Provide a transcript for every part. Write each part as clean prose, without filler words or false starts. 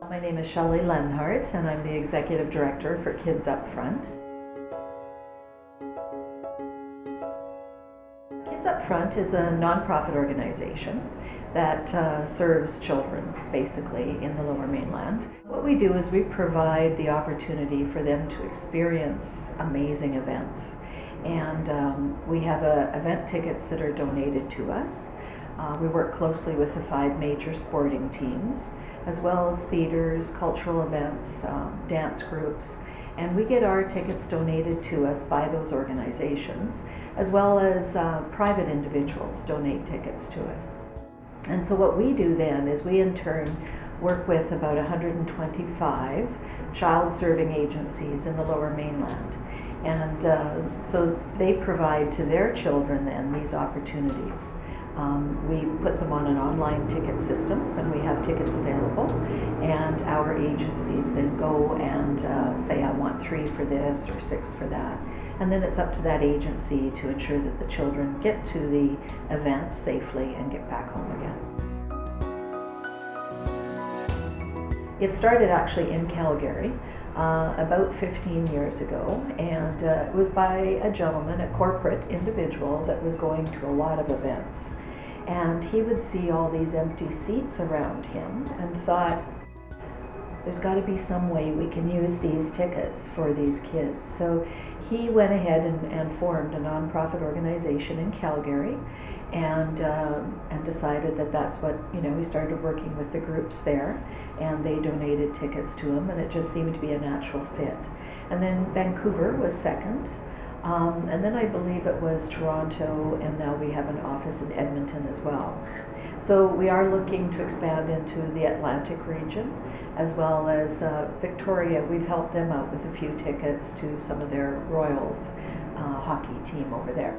My name is Shelly and I'm the Executive Director for Kids Up Front. Kids Up Front is a nonprofit organization that serves children basically in the Lower Mainland. What we do is we provide the opportunity for them to experience amazing events. And we have event tickets that are donated to us. We work closely with the 5 major sporting teams, as well as theaters, cultural events, dance groups, and we get our tickets donated to us by those organizations, as well as private individuals donate tickets to us. And so what we do then is we in turn work with about 125 child-serving agencies in the Lower Mainland. And so they provide to their children then these opportunities. We put them on an online ticket system when we have tickets available, and our agencies then go and say, I want 3 for this or 6 for that. And then it's up to that agency to ensure that the children get to the event safely and get back home again. It started actually in Calgary about 15 years ago, and it was by a gentleman, a corporate individual that was going to a lot of events. And he would see all these empty seats around him and thought, there's got to be some way we can use these tickets for these kids. So he went ahead and formed a nonprofit organization in Calgary and decided that that's what, he started working with the groups there, and they donated tickets to him, and it just seemed to be a natural fit. And then Vancouver was second. And then I believe it was Toronto, and now we have an office in Edmonton as well. So we are looking to expand into the Atlantic region, as well as Victoria. We've helped them out with a few tickets to some of their Royals hockey team over there.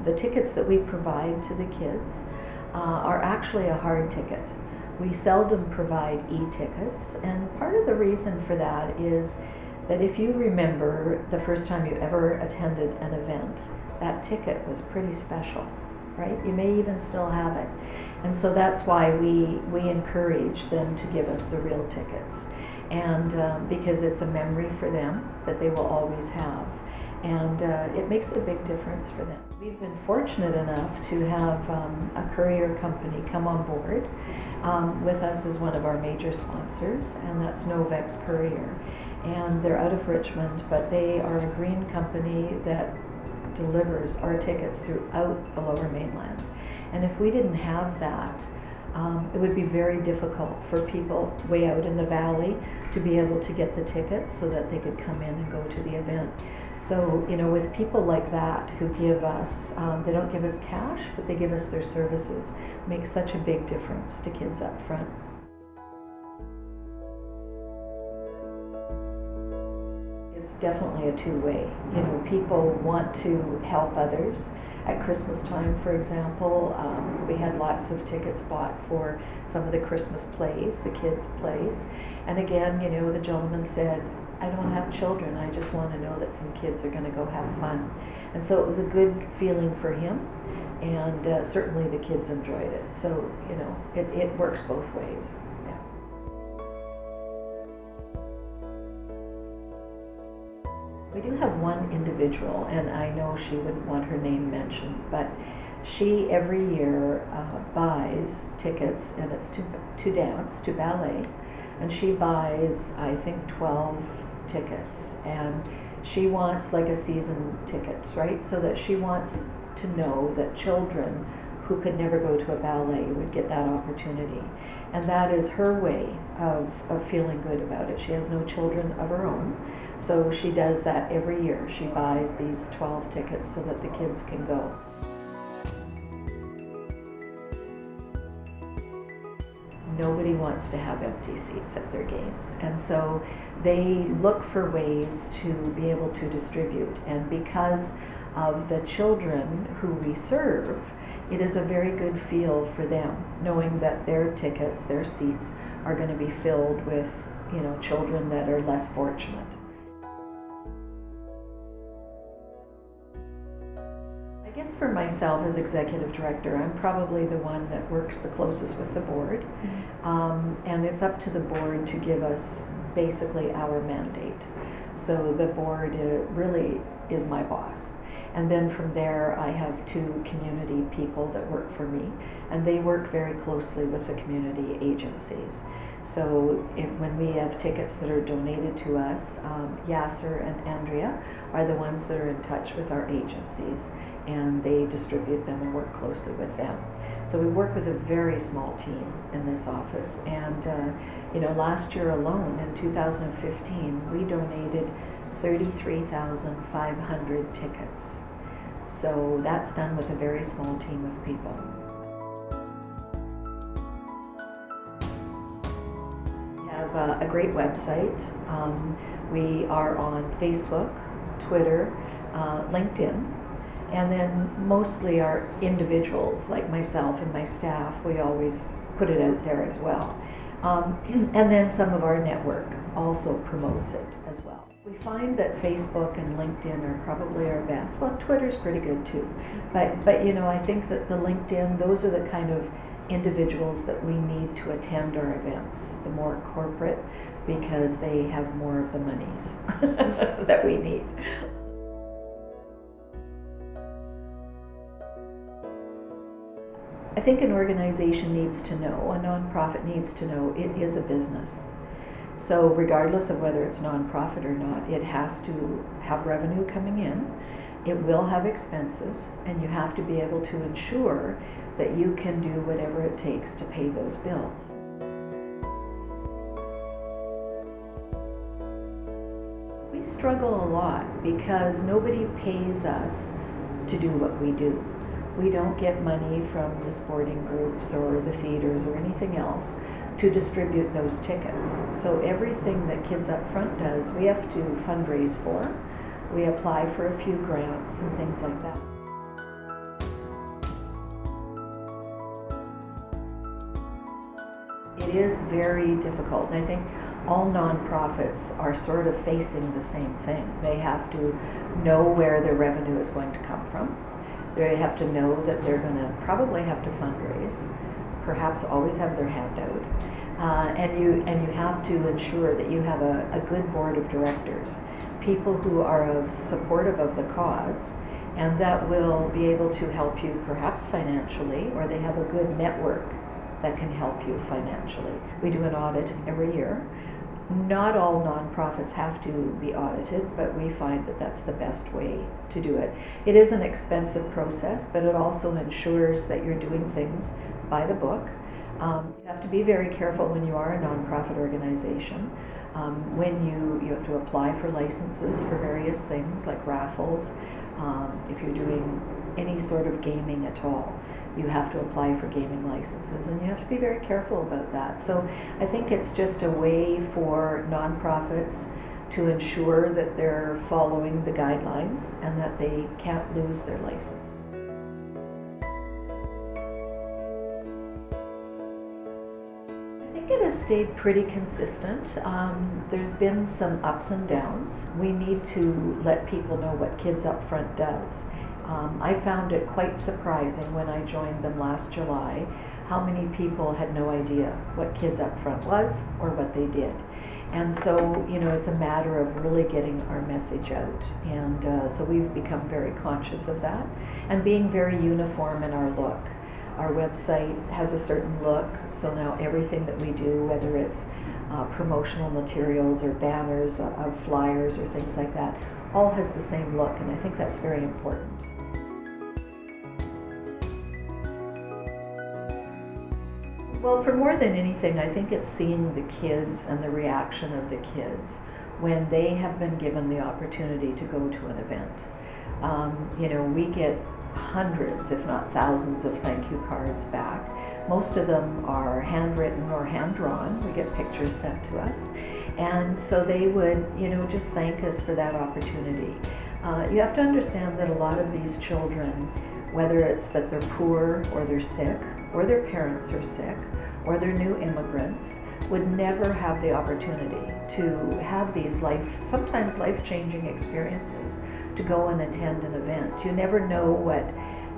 The tickets that we provide to the kids are actually a hard ticket. We seldom provide e-tickets, and part of the reason for that is that if you remember the first time you ever attended an event, that ticket was pretty special, right? You may even still have it. And so that's why we encourage them to give us the real tickets. And because it's a memory for them that they will always have. And it makes a big difference for them. We've been fortunate enough to have a courier company come on board with us as one of our major sponsors, and that's Novex Courier. And they're out of Richmond, but they are a green company that delivers our tickets throughout the Lower Mainland. And if we didn't have that, it would be very difficult for people way out in the valley to be able to get the tickets so that they could come in and go to the event. So, with people like that who give us, they don't give us cash, but they give us their services, makes such a big difference to Kids Up Front. It's definitely a two-way. People want to help others. At Christmas time, for example, we had lots of tickets bought for some of the Christmas plays, the kids' plays. And again, the gentleman said, I don't have children, I just want to know that some kids are going to go have fun. And so it was a good feeling for him, and certainly the kids enjoyed it. So, it works both ways. Yeah. We do have one individual, and I know she wouldn't want her name mentioned, but she every year buys tickets, and it's to dance, to ballet, and she buys, I think, 12 tickets, and she wants like a season ticket, right? So that she wants to know that children who could never go to a ballet would get that opportunity. And that is her way of feeling good about it. She has no children of her own, so she does that every year. She buys these 12 tickets so that the kids can go. Nobody wants to have empty seats at their games, and so they look for ways to be able to distribute. And because of the children who we serve, it is a very good feel for them, knowing that their tickets, their seats, are going to be filled with, children that are less fortunate. I guess for myself as executive director, I'm probably the one that works the closest with the board. And it's up to the board to give us basically our mandate. So the board really is my boss. And then from there, I have two community people that work for me, and they work very closely with the community agencies. So when we have tickets that are donated to us, Yasser and Andrea are the ones that are in touch with our agencies, and they distribute them and work closely with them. So we work with a very small team in this office, and last year alone, in 2015, we donated 33,500 tickets. So that's done with a very small team of people. We have a great website. We are on Facebook, Twitter, LinkedIn, and then mostly our individuals, like myself and my staff, we always put it out there as well. And then some of our network also promotes it as well. We find that Facebook and LinkedIn are probably our best. Well, Twitter's pretty good too. But I think that the LinkedIn, those are the kind of individuals that we need to attend our events, the more corporate, because they have more of the monies that we need. I think an organization needs to know, a nonprofit needs to know, it is a business. So regardless of whether it's nonprofit or not, it has to have revenue coming in, it will have expenses, and you have to be able to ensure that you can do whatever it takes to pay those bills. We struggle a lot because nobody pays us to do what we do. We don't get money from the sporting groups or the theaters or anything else to distribute those tickets. So everything that Kids Up Front does, we have to fundraise for. We apply for a few grants and things like that. It is very difficult, and I think all nonprofits are sort of facing the same thing. They have to know where their revenue is going to come from. They have to know that they're going to probably have to fundraise, perhaps always have their hand out, and you have to ensure that you have a good board of directors, people who are supportive of the cause, and that will be able to help you perhaps financially, or they have a good network that can help you financially. We do an audit every year. Not all nonprofits have to be audited, but we find that that's the best way to do it. It is an expensive process, but it also ensures that you're doing things by the book. You have to be very careful when you are a nonprofit organization. When you have to apply for licenses for various things like raffles. If you're doing any sort of gaming at all, you have to apply for gaming licenses, and you have to be very careful about that. So I think it's just a way for nonprofits to ensure that they're following the guidelines and that they can't lose their license. I think it has stayed pretty consistent. There's been some ups and downs. We need to let people know what Kids Up Front does. I found it quite surprising when I joined them last July how many people had no idea what Kids Up Front was or what they did. And so, it's a matter of really getting our message out. And so we've become very conscious of that and being very uniform in our look. Our website has a certain look, so now everything that we do, whether it's promotional materials or banners of flyers or things like that, all has the same look, and I think that's very important. Well, for more than anything, I think it's seeing the kids and the reaction of the kids when they have been given the opportunity to go to an event. We get hundreds, if not thousands, of thank you cards back. Most of them are handwritten or hand-drawn. We get pictures sent to us. And so they would, just thank us for that opportunity. You have to understand that a lot of these children, whether it's that they're poor or they're sick, or their parents are sick, or they're new immigrants, would never have the opportunity to have these sometimes life-changing experiences, to go and attend an event. You never know what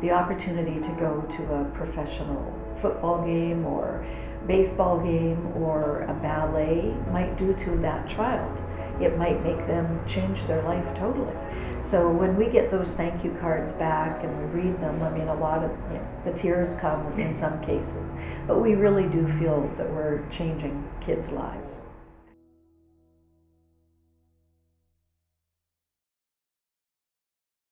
the opportunity to go to a professional football game or baseball game or a ballet might do to that child. It might make them change their life totally. So when we get those thank you cards back and we read them, I mean, a lot of, the tears come in some cases, but we really do feel that we're changing kids' lives.